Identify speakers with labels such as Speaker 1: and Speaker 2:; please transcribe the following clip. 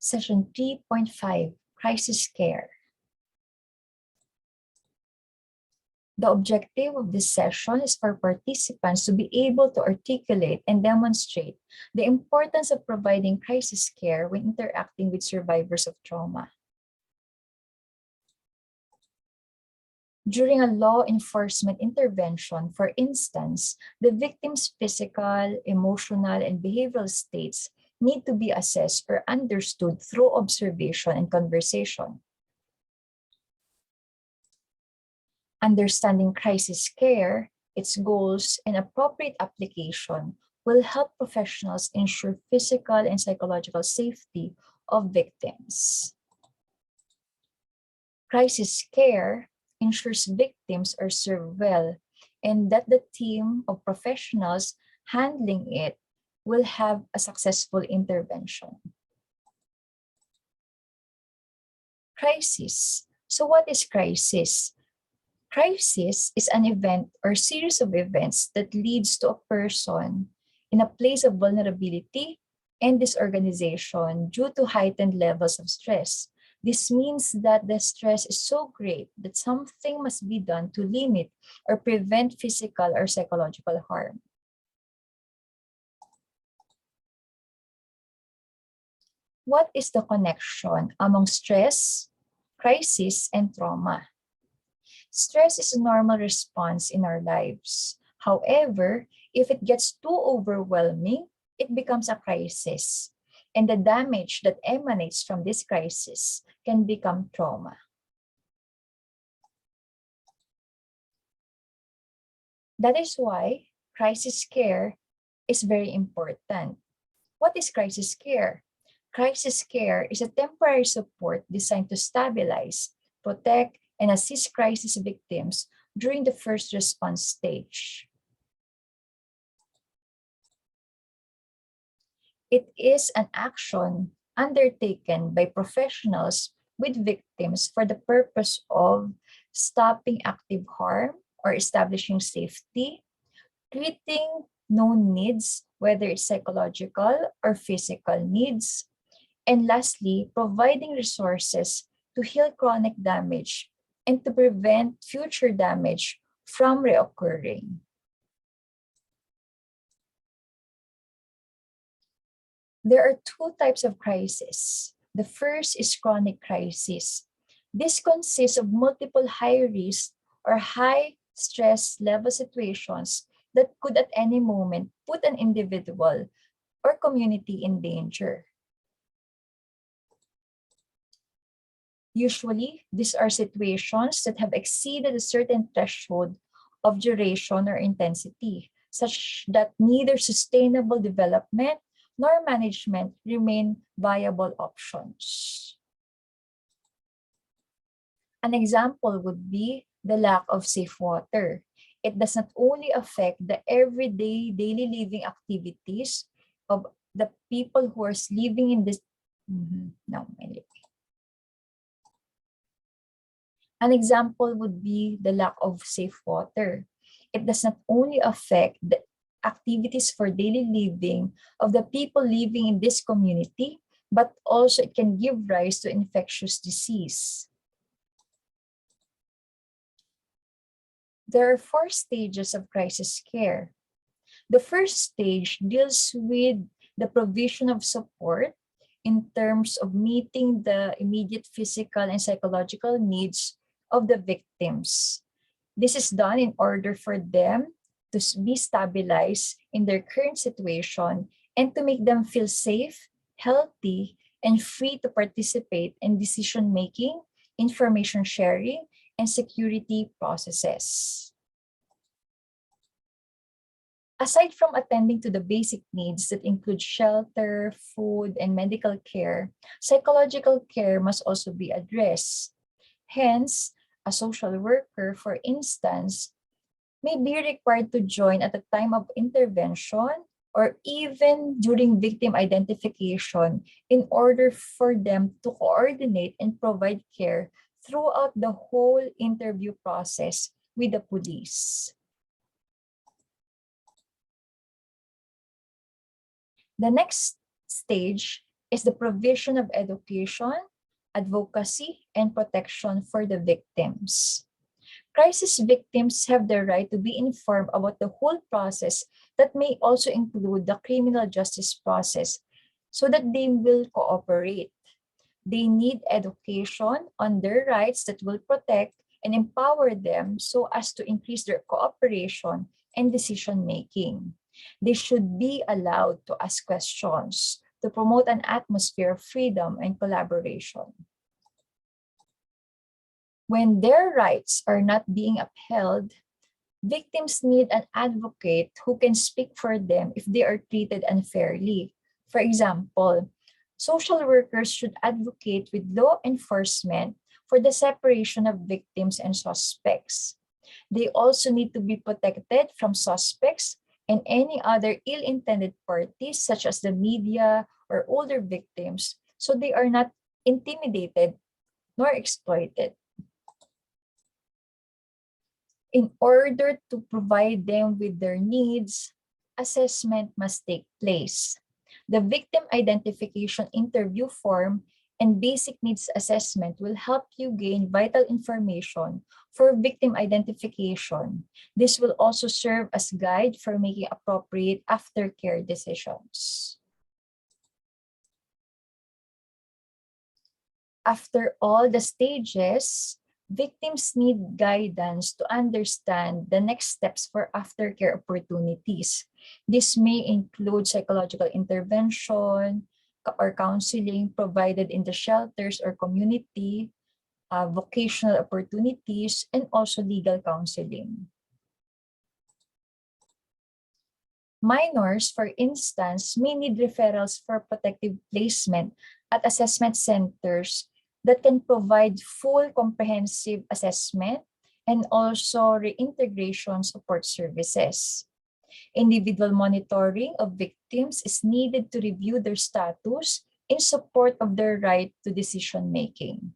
Speaker 1: Session 3.5, Crisis Care. The objective of this session is for participants to be able to articulate and demonstrate the importance of providing crisis care when interacting with survivors of trauma. During a law enforcement intervention, for instance, the victim's physical, emotional, and behavioral states need to be assessed or understood through observation and conversation. Understanding crisis care, its goals, and appropriate application will help professionals ensure physical and psychological safety of victims. Crisis care ensures victims are served well and that the team of professionals handling it will have a successful intervention. Crisis. So what is crisis? Crisis is an event or series of events that leads to a person in a place of vulnerability and disorganization due to heightened levels of stress. This means that the stress is so great that something must be done to limit or prevent physical or psychological harm. What is the connection among stress, crisis, and trauma? Stress is a normal response in our lives. However, if it gets too overwhelming, it becomes a crisis. And the damage that emanates from this crisis can become trauma. That is why crisis care is very important. What is crisis care? Crisis care is a temporary support designed to stabilize, protect, and assist crisis victims during the first response stage. It is an action undertaken by professionals with victims for the purpose of stopping active harm or establishing safety, treating known needs, whether it's psychological or physical needs, and lastly, providing resources to heal chronic damage and to prevent future damage from reoccurring. There are two types of crisis. The first is chronic crisis. This consists of multiple high-risk or high-stress level situations that could at any moment put an individual or community in danger. Usually, these are situations that have exceeded a certain threshold of duration or intensity, such that neither sustainable development nor management remain viable options. An example would be the lack of safe water. It does not only affect the everyday daily living activities of the people who are living in this. An example would be the lack of safe water. It does not only affect the activities for daily living of the people living in this community, but also it can give rise to infectious disease. There are 4 stages of crisis care. The first stage deals with the provision of support in terms of meeting the immediate physical and psychological needs of the victims. This is done in order for them to be stabilized in their current situation and to make them feel safe, healthy, and free to participate in decision-making, information sharing, and security processes. Aside from attending to the basic needs that include shelter, food, and medical care, psychological care must also be addressed. Hence, a social worker, for instance, may be required to join at the time of intervention or even during victim identification in order for them to coordinate and provide care throughout the whole interview process with the police. The next stage is the provision of education, advocacy, and protection for the victims. Crisis victims have the right to be informed about the whole process that may also include the criminal justice process so that they will cooperate. They need education on their rights that will protect and empower them so as to increase their cooperation and decision making. They should be allowed to ask questions to promote an atmosphere of freedom and collaboration. When their rights are not being upheld, victims need an advocate who can speak for them if they are treated unfairly. For example, social workers should advocate with law enforcement for the separation of victims and suspects. They also need to be protected from suspects and any other ill-intended parties such as the media or older victims so they are not intimidated nor exploited. In order to provide them with their needs, assessment must take place. The victim identification interview form and basic needs assessment will help you gain vital information for victim identification. This will also serve as guide for making appropriate aftercare decisions. After all the stages, victims need guidance to understand the next steps for aftercare opportunities. This may include psychological intervention or counseling provided in the shelters or community, vocational opportunities, and also legal counseling. Minors, for instance, may need referrals for protective placement at assessment centers that can provide full comprehensive assessment and also reintegration support services. Individual monitoring of victims is needed to review their status in support of their right to decision making.